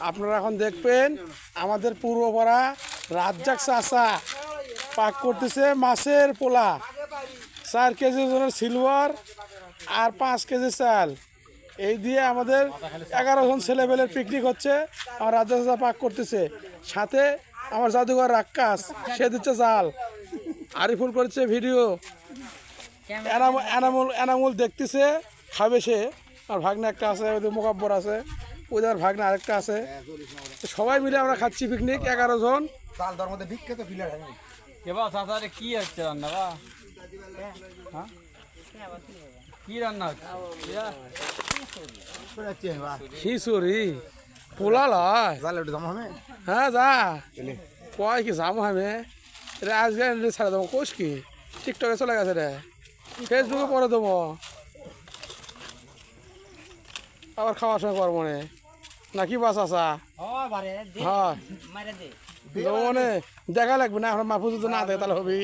আপনারা এখন দেখবেন আমাদের পূর্বপাড়া রাজ্জাক চাচা পাক করতেছে মাছের পোলা, 4 কেজি ওজনের সিলভার আর 5 কেজি চাল। এই দিয়ে আমাদের 11 জন ছেলেবেলের পিকনিক হচ্ছে। আমার রাজ্জাক চাচা পাক করতেছে, সাথে আমার জাদুঘর রাক্কাস সে দিচ্ছে জাল, আরিফুল করছে ভিডিও, এনামুল দেখতেছে, খাবে সে। আর ভাগনা একটা আছে, ওদের মোকাব্বর আছে, ওদের ভাগনা আরেকটা আছে। সবাই মিলে আমরা খাচ্ছি পিকনিক, 11 জন। কি হচ্ছে রান্না বা কি রান্না হচ্ছে? খিচুড়ি পোলা লয়, হ্যাঁ যা কয় কি যাবো আমি রে, আজকে ছেড়ে দেবো। কোষ কি টিকটকে চলে গেছে রে, ফেসবুকে পরে দেবো, আবার খাওয়ার সময় করবো নে নাকি বাস আসা। হ্যাঁ দেখা লাগবে না, এখন মাহফুজ যদি না দেখে তাহলে হবি।